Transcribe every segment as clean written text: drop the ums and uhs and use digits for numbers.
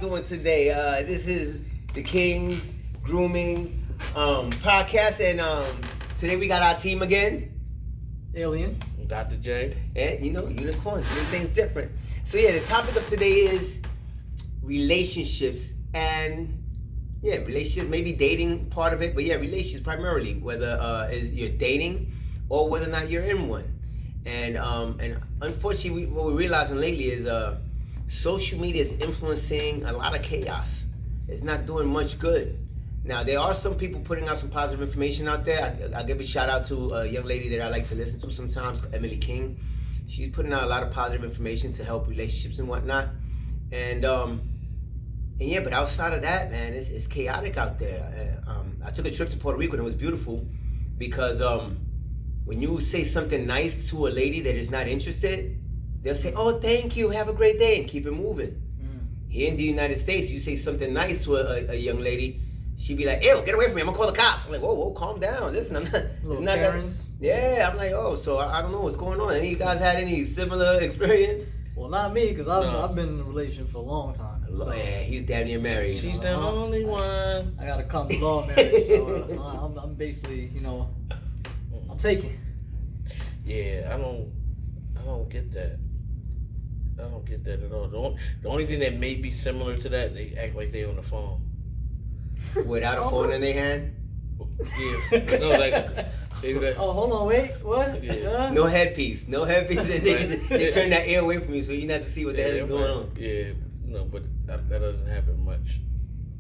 doing today? This is the Kings Grooming podcast, and today we got our team again. Alien. Dr. J. And unicorns, doing things different. So yeah, the topic of today is relationships, and relationships, maybe dating part of it, but relationships primarily, whether is you're dating or whether or not you're in one. And unfortunately, what we're realizing lately is social media is influencing a lot of chaos. It's not doing much good. Now, there are some people putting out some positive information out there. I'll give a shout out to a young lady that I like to listen to sometimes, Emily King. She's putting out a lot of positive information to help relationships and whatnot. And but outside of that, man, it's chaotic out there. I took a trip to Puerto Rico and it was beautiful because when you say something nice to a lady that is not interested, they'll say, "Oh, thank you, have a great day," and keep it moving. Here in the United States, you say something nice to a young lady, she'd be like, "Ew, get away from me, I'm gonna call the cops." I'm like, whoa, calm down. Listen, I'm not, it's not Karens. that. I'm like, so I don't know what's going on. Any of you guys had any similar experience? Well, not me, because I've been in a relationship for a long time. So, yeah, he's damn near married. She's the only one. I got a common law marriage, so I'm basically, I'm taking. Yeah, I don't get that. I don't get that at all. The only thing that may be similar to that, they act like they on the phone. Without a phone in their hand? Yeah. No, they like, oh, hold on, wait, what? Yeah. No headpiece, and they turn that ear away from you so you not to see what the hell is going on. Yeah, no, but that doesn't happen much.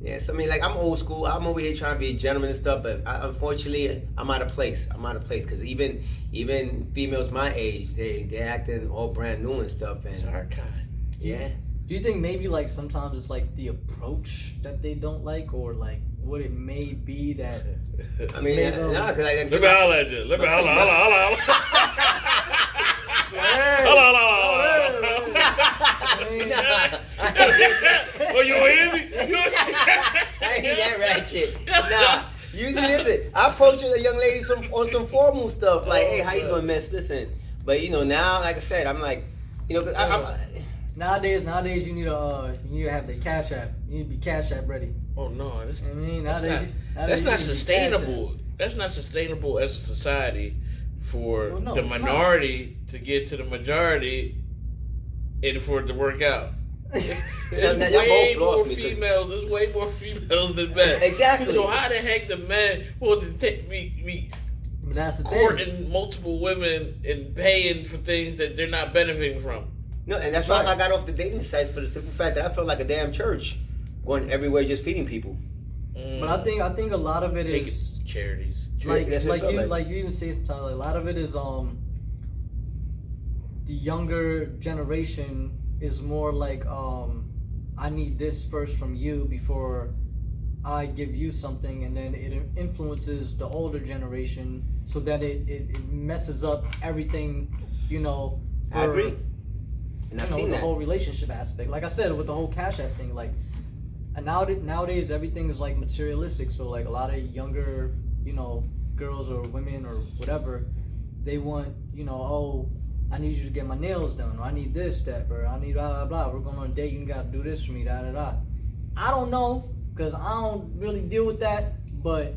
Yeah, so I mean, like, I'm old school. I'm over here trying to be a gentleman and stuff, but unfortunately, I'm out of place. Because even females my age, they're acting all brand new and stuff. And it's our time. Yeah. Do you think maybe like sometimes it's like the approach that they don't like, or like what it may be that? I mean, no, because like, let me holla at you. Let me holla. Oh, you hear me? I ain't that ratchet. Nah, usually listen, I approach a young lady on some formal stuff, like, "Hey, how you doing, miss? Listen." But now, like I said, I'm like, Nowadays, you need to have the Cash App. You need to be Cash App ready. Oh no, that's not sustainable. That's not sustainable as a society for the minority to get to the majority, and for it to work out. There's way more females than men. Exactly. So how the heck the men want to be courting multiple women and paying for things that they're not benefiting from? No, and that's why I got off the dating sites, for the simple fact that I felt like a damn church, going everywhere just feeding people. But I think a lot of it is charities. Like you even say sometimes, like, a lot of it is the younger generation is more like I need this first from you before I give you something, and then it influences the older generation so that it messes up everything, I agree. And I've seen the that. whole relationship aspect. Like I said, with the whole Cash App thing, like, and nowadays everything is like materialistic. So like a lot of younger, girls or women or whatever, they want, oh, I need you to get my nails done, or I need this, that, or I need blah, blah, blah. We're going on a date, you gotta do this for me, da, da, da. I don't know, because I don't really deal with that, but,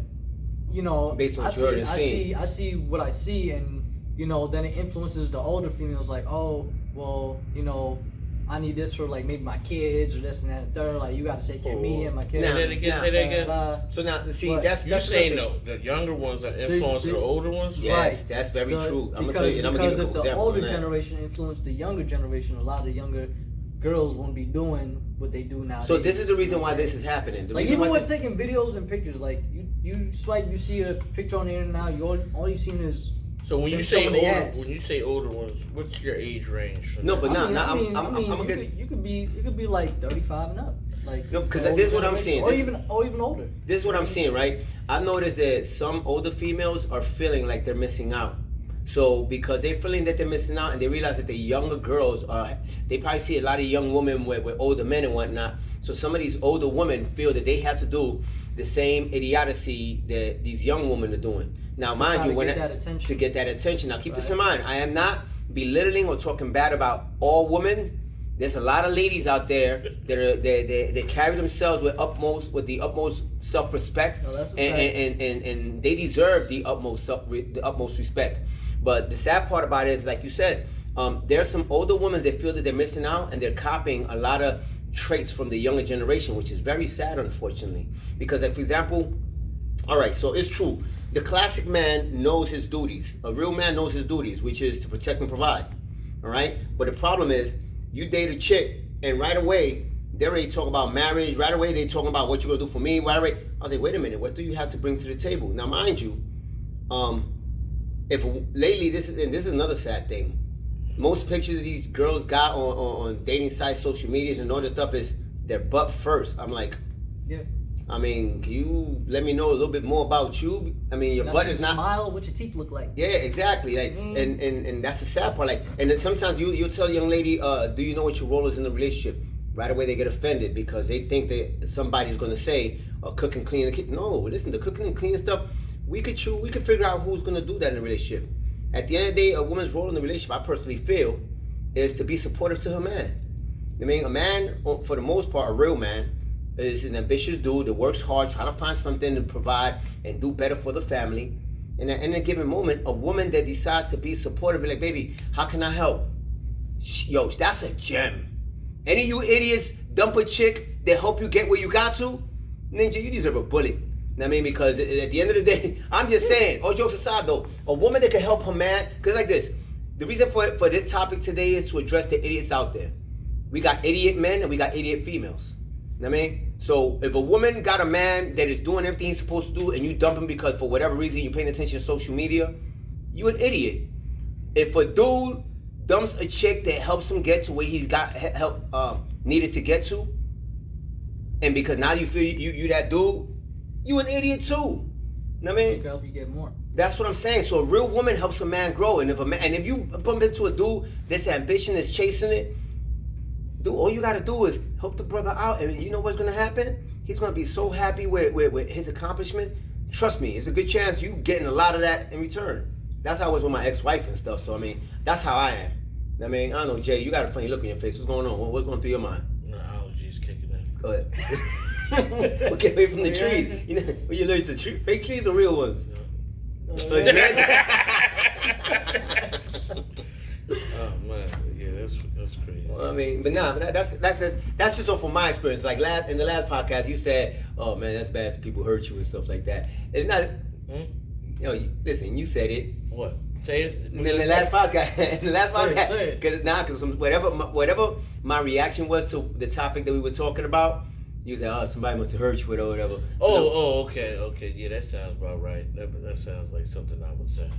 based on what you heard and seen. I see what I see, and, then it influences the older females, like, oh, well, I need this for, like, maybe my kids, or this and that and third, like, you gotta take care of me and my kids. Say that again. So now, see, but that's you're saying the younger ones are influencing the older ones? Yes, right. that's very true. I'm Because if the older generation generation influenced the younger generation, a lot of the younger girls won't be doing what they do now. So this is the reason why this is happening. Like, even when taking videos and pictures, like, you swipe, you see a picture on the internet now, all you seen is. So when you say older ones, what's your age range? No, but you could be like 35 and up. Like, no, because this is what I'm seeing. Or even older. This is what I'm seeing, right? I noticed that some older females are feeling like they're missing out. So because they're feeling that they're missing out, and they realize that the younger girls they probably see a lot of young women with older men and whatnot. So some of these older women feel that they have to do the same idiocy that these young women are doing. Now, mind you, to get that attention. Now, keep this in mind. I am not belittling or talking bad about all women, There's a lot of ladies out there that are they carry themselves with the utmost self-respect, No, that's a and they deserve the utmost respect. But the sad part about it is, like you said, there are some older women that feel that they're missing out, and they're copying a lot of traits from the younger generation, which is very sad, unfortunately. Because, like, for example, all right, so it's true. The classic man knows his duties. A real man knows his duties, which is to protect and provide. All right? But the problem is, you date a chick, and right away, they're ready to talk about marriage. Right away, they're talking about what you're going to do for me. Right away, I was like, wait a minute, what do you have to bring to the table? Now, mind you, if lately, this is another sad thing. Most pictures these girls got on dating sites, social medias, and all this stuff is their butt first. I'm like, yeah. I mean, can you let me know a little bit more about you? I mean, your butt is not. Smile. What your teeth look like? Yeah, exactly. Like, and that's the sad part. Like, and then sometimes you'll tell a young lady, do you know what your role is in the relationship? Right away, they get offended because they think that somebody's going to say, cook and clean the kitchen. No, listen, the cooking and cleaning stuff, we could figure out who's going to do that in a relationship. At the end of the day, a woman's role in the relationship, I personally feel, is to be supportive to her man. I mean, a man, for the most part, a real man, is an ambitious dude that works hard, try to find something to provide and do better for the family. And in a given moment, a woman that decides to be supportive, like, baby, how can I help? Yo, that's a gem. Any of you idiots dump a chick that help you get where you got to, Ninja, you deserve a bullet. You know what I mean? Because at the end of the day, I'm just saying, all jokes aside though, a woman that can help her man, because like this, the reason for this topic today is to address the idiots out there. We got idiot men and we got idiot females. You know what I mean? So if a woman got a man that is doing everything he's supposed to do and you dump him because for whatever reason you're paying attention to social media, you an idiot. If a dude dumps a chick that helps him get to where he's got help needed to get to, and because now you feel you that dude, you an idiot too. You know what I mean? She can help you get more. That's what I'm saying. So a real woman helps a man grow, and if you bump into a dude that's ambitious, that's chasing it, dude, all you gotta do is help the brother out, and you know what's gonna happen? He's gonna be so happy with his accomplishment. Trust me, it's a good chance you getting a lot of that in return. That's how I was with my ex-wife and stuff. So I mean, that's how I am. I mean, I don't know, Jay, you got a funny look on your face. What's going on? What's going through your mind? No, allergies kicking in. Go ahead. We'll get away from the trees. You know, are you allergic to fake trees or real ones? Oh man, yeah, that's crazy. Well, I mean, but nah, that's just off from my experience. Like in the last podcast, you said, "Oh man, that's bad. People hurt you and stuff like that." It's not. You know, listen, you said it. What? Say it. In the last podcast, because whatever my reaction was to the topic that we were talking about, you said, "Oh, somebody must have hurt you with or whatever." So okay. Yeah, that sounds about right. That sounds like something I would say.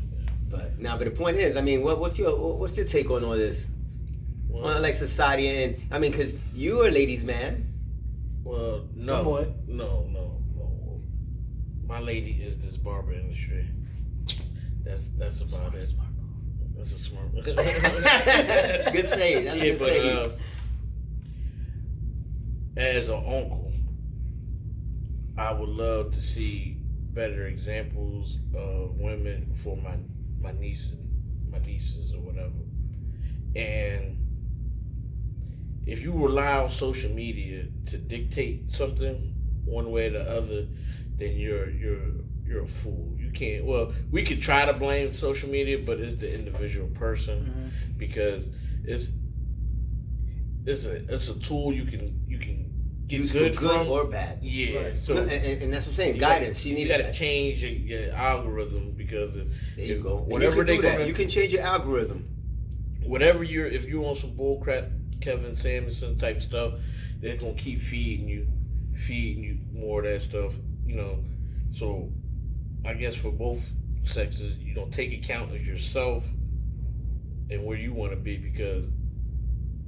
Yeah. But the point is, I mean, what's your take on all this? Well, on like society, and I mean, because you're a ladies' man. Well, no, somewhat. No. My lady is this barber industry. That's about it. Smart. That's a smart. Good say. That's a good say. As an uncle, I would love to see better examples of women for my nieces or whatever. And if you rely on social media to dictate something one way or the other, then you're a fool. You can't. Well, we could try to blame social media, but it's the individual person because it's a tool you can get use good for good from or bad. Yeah. Right. So and that's what I'm saying. Guidance. You got to change your algorithm because there you go. Whatever you can change your algorithm. Whatever if you're on some bullcrap Kevin Samuelson type stuff, they're gonna keep feeding you more of that stuff. You know, so I guess for both sexes, take account of yourself and where you want to be because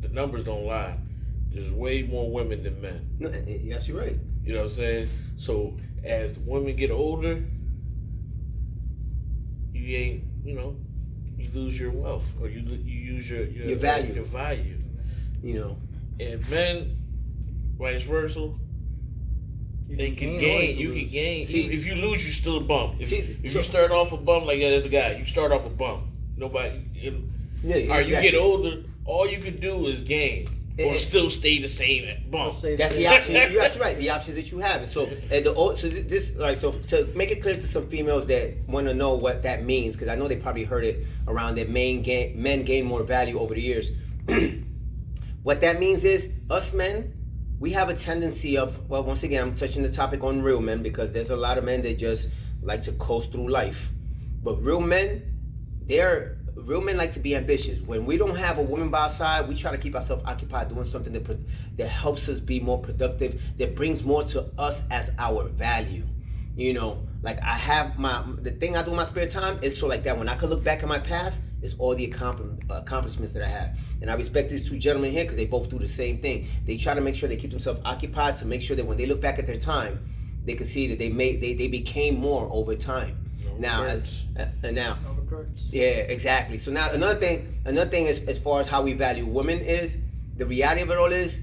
the numbers don't lie. There's way more women than men. No, yes, you're right. You know what I'm saying? So as women get older, you lose your wealth or you use your value. Your value. And men, vice versa. They can gain. You can gain. See, if you lose, you're still a bum. If you start off a bum, like there's a guy, you start off a bum. Nobody. You get older, all you can do is gain. or still stay the same bump. That's the option. You're actually right. The options that you have. So, to make it clear to some females that want to know what that means, because I know they probably heard it around that men gain more value over the years. What that means is us men, we have a tendency of, well, once again, I'm touching the topic on real men because there's a lot of men that just like to coast through life. But real men like to be ambitious. When we don't have a woman by our side, we try to keep ourselves occupied doing something that helps us be more productive, that brings more to us as our value. You know, like I have the thing I do in my spare time is so like that. When I could look back at my past, it's all the accomplishments that I have. And I respect these two gentlemen here because they both do the same thing. They try to make sure they keep themselves occupied to make sure that when they look back at their time, they can see that they became more over time. Now, yeah, exactly. So now another thing is, as far as how we value women is, the reality of it all is,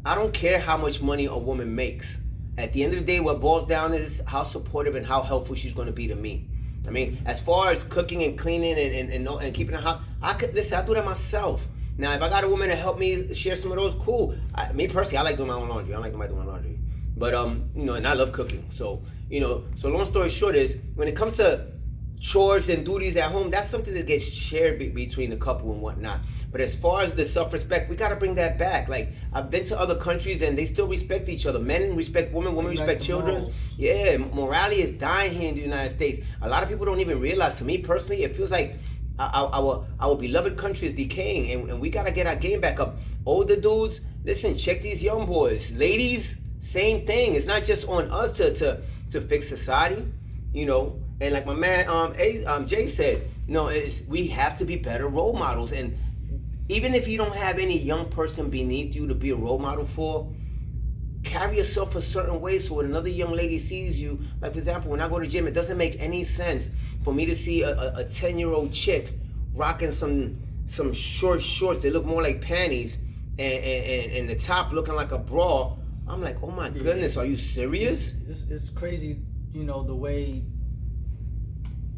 I don't care how much money a woman makes. At the end of the day, what boils down is how supportive and how helpful she's going to be to me. I mean, as far as cooking and cleaning and keeping the house, I do that myself. Now, if I got a woman to help me share some of those, cool. Me personally, I like doing my own laundry. I like doing my laundry. But you know, and I love cooking. So, you know, so long story short is, when it comes to chores and duties at home, that's something that gets shared between the couple and whatnot. But as far as the self-respect, we got to bring that back. Like, I've been to other countries and they still respect each other. Men respect women, women respect children. Morals. Yeah, morality is dying here in the United States. A lot of people don't even realize. To me personally, it feels like our beloved country is decaying, and we got to get our game back up. Older dudes, listen, check these young boys. Ladies, same thing. It's not just on us to fix society, you know. And like my man Jay said, you know, we have to be better role models. And even if you don't have any young person beneath you to be a role model for, carry yourself a certain way so when another young lady sees you, like for example, when I go to the gym, it doesn't make any sense for me to see a 10-year-old chick rocking some short shorts that look more like panties and the top looking like a bra. I'm like, oh my goodness, are you serious? It's crazy, you know, the way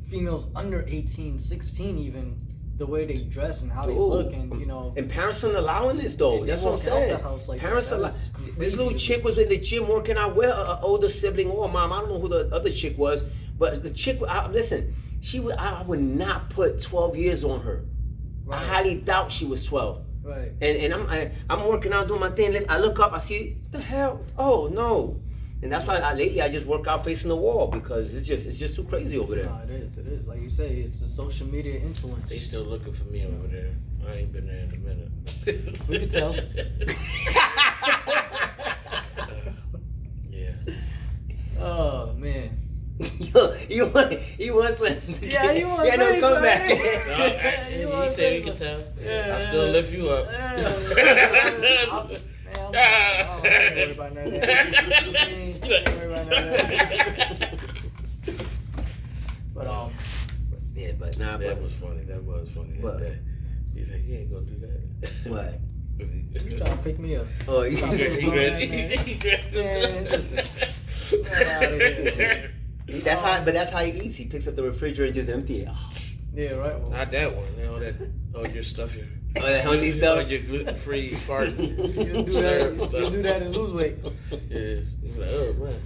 females under 18, 16 even, the way they dress and how they look, and you know. And parents aren't allowing this though. That's what I'm saying. Like parents allow. This little chick was in the gym working out with an older sibling or mom. I don't know who the other chick was, but the chick. Listen, I would not put 12 years on her. Right. I highly doubt she was 12. Right. And I'm working out, doing my thing. I look up, I see, the hell? Oh no. And that's why lately I just work out facing the wall, because it's just too crazy over there. No, it is. Like you say, it's a social media influence. They still looking for me over there. I ain't been there in a minute. We can tell. Yeah. Oh man. You want Yeah, you want yeah, no, come back. He said he could tell. Yeah. I still lift you up. I ain't worried about none of that. I ain't worried about none of that. But yeah, but nah, that was funny. That day. He's like, you ain't gonna do that. What? You trying to pick me up? Oh, he grabbed Man, listen. Get out of here. That's how he eats. He picks up the refrigerator and just empty it. Yeah, right. Well, Not that one. All your stuff here. Oh, that honey stuff. All your gluten-free fart. you do that and lose weight. Yeah. He's like, oh man.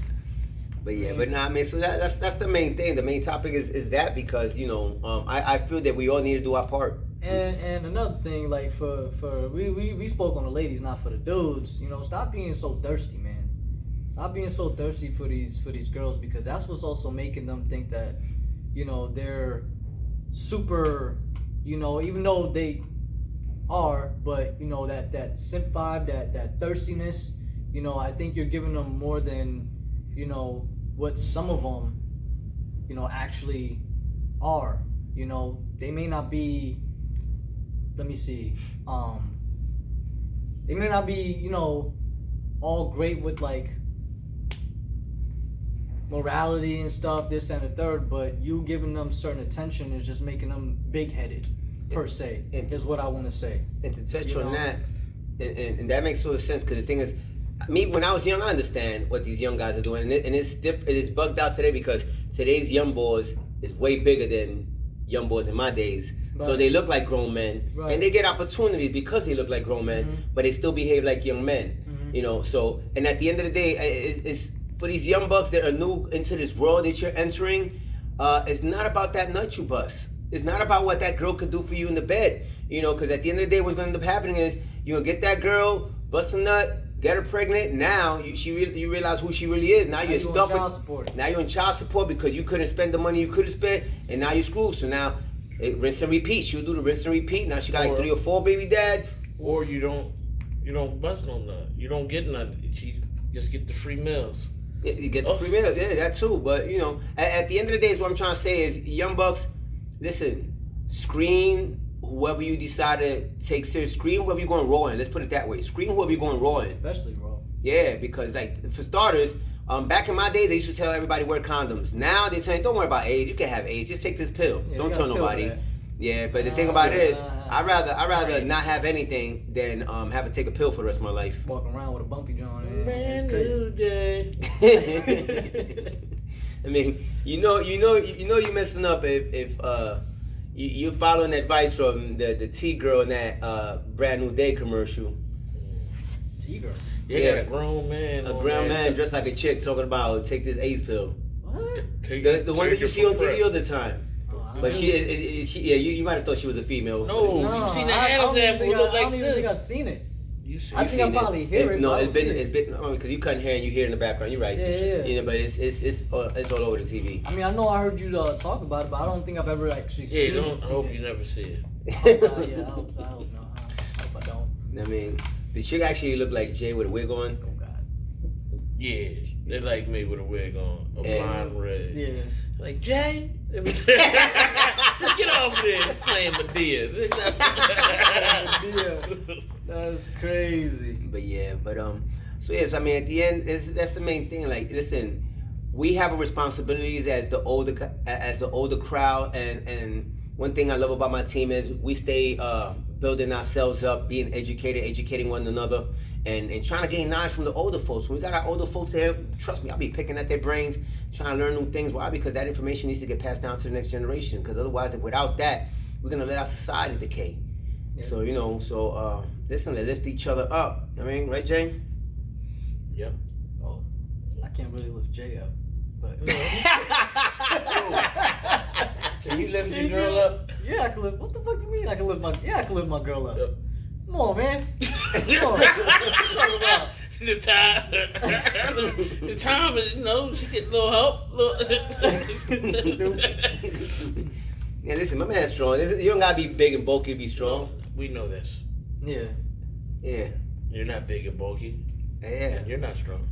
But yeah, but nah, I mean, so that's the main thing. The main topic is that, because you know, I feel that we all need to do our part. And another thing, like for we spoke on the ladies, not for the dudes. You know, stop being so thirsty, man. Stop being so thirsty for these girls, because that's what's also making them think that, you know, they're super, you know, even though they are, but you know, that simp vibe, that thirstiness, you know, I think you're giving them more than, you know, what some of them, you know, actually are. You know, they may not be, let me see, they may not be, you know, all great with like morality and stuff, this and the third, but you giving them certain attention is just making them big-headed, per se, is what I want to say. And to touch on that, and that makes sort of sense, because the thing is, me, when I was young, I understand what these young guys are doing, and it is bugged out today, because today's young boys is way bigger than young boys in my days. So Right. they look like grown men, Right. and they get opportunities because they look like grown men, Mhm. but they still behave like young men. Mhm. You know, so and at the end of the day, it's for these young bucks that are new into this world that you're entering. It's not about that nut you bust. It's not about what that girl could do for you in the bed. You know, because at the end of the day, what's going to end up happening is you're gonna get that girl, bust a nut, get her pregnant. Now you realize who she really is. Now you're you on stuck child with. support. Now you're on child support because you couldn't spend the money you could have spent, and now you're screwed. So now, rinse and repeat. She'll do the rinse and repeat. Now she got like 3 or 4 baby dads. Or you don't bust no nut. You don't get none. She just get the free meals. Yeah, you get the free meal. Yeah, that too. But you know, at the end of the day, is what I'm trying to say is, young bucks, listen, screen whoever you decide to take serious. Screen whoever you're going raw in. Let's put it that way. Screen whoever you're going raw in. Especially, bro. Yeah, because like for starters, back in my days, they used to tell everybody wear condoms. Now they tell you, don't worry about AIDS. You can have AIDS. Just take this pill. Yeah, Don't you tell got a pill for nobody. that. Yeah, but the thing about it is, I'd rather Right. not have anything than have to take a pill for the rest of my life. Walking around with a bumpy joint. Man, It's crazy. new day. I mean, you messing up if you're following advice from the T girl in that Brand New Day commercial. T-girl. You Yeah. got a grown man. A on grown there. man dressed like a chick talking about take this AIDS pill. What? Take- The one that you take see it on for TV prep. all the time. Oh, I But don't she is yeah, you might have thought she was a female. No, No, you seen the I Adam's don't even apple think look I like don't even think I've this. seen it. You see, I You've think I seen it. probably hear it, No, but I it's don't been see it's been because you couldn't hear and you hear it in the background. You're right. Yeah. You know, but it's all over the TV. I mean, I know I heard you talk about it, but I don't think I've ever actually Yeah, seen don't, it. I hope you never see it. Yeah, I hope not. I hope I don't. I mean, the chick actually looked like Jay with a wig on. Oh God. Yeah, they like me with a wig on, a Yeah. blonde red. Yeah. Like, Jay? Get off there playing Medea. That's crazy. But yeah, so yes, I mean, at the end, that's the main thing. Like, listen, we have a responsibilities as the older crowd, and one thing I love about my team is we stay building ourselves up, being educated, educating one another, and trying to gain knowledge from the older folks. When we got our older folks here, trust me, I'll be picking at their brains, trying to learn new things. Why? Because that information needs to get passed down to the next generation. Because otherwise, without that, we're gonna let our society decay. Yeah. So listen, let's lift each other up. I mean, right, Jay? Yep. Oh, I can't really lift Jay up, but. Can you lift your girl up? Yeah, I can lift. What the fuck you mean? I can lift my girl up. Yep. Come on, man. Come on. What you talking about? The time is, she get a little help. Yeah, listen, my man's strong. You don't gotta be big and bulky to be strong. We know this. Yeah. Yeah, You're not big and bulky. yeah. And you're not strong.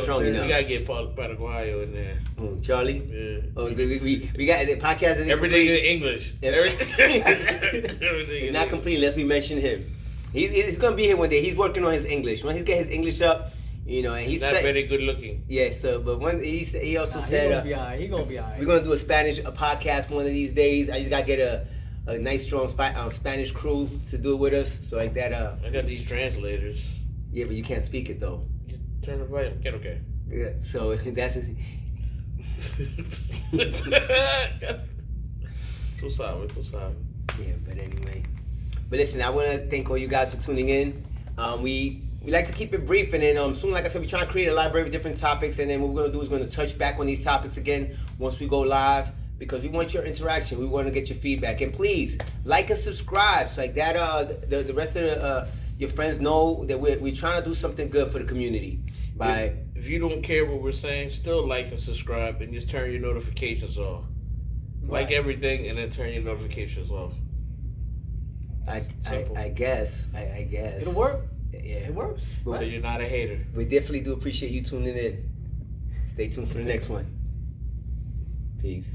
Strong we enough. gotta get Paraguayo in there. Oh, Charlie. Yeah. Oh, we got the podcast. Is Everything in incomplete. English. Everything Everything It's not complete unless we mention him. He's gonna be here one day. He's working on his English. When he's get his English up, and He's not very good looking. Yeah. So, but he also He said gonna be alright. He gonna be alright. we're gonna do a podcast one of these days. I just gotta get a nice strong Spanish crew to do it with us. So like that. I got these translators. Yeah, but you can't speak it though. Just turn the right. Get okay. Yeah. So that's. Too sorry. Yeah, but anyway. But listen, I want to thank all you guys for tuning in. We like to keep it brief, and then soon, like I said, we're trying to create a library of different topics, and then what we're going to do is going to touch back on these topics again once we go live, because we want your interaction. We want to get your feedback. And please, like and subscribe so like that the rest of your friends know that we're trying to do something good for the community. If you don't care what we're saying, still like and subscribe and just turn your notifications off. Like everything and then turn your notifications off. I guess. I guess. It'll work. Yeah. It works. So Right? you're not a hater. We definitely do appreciate you tuning in. Stay tuned for the next one. Peace.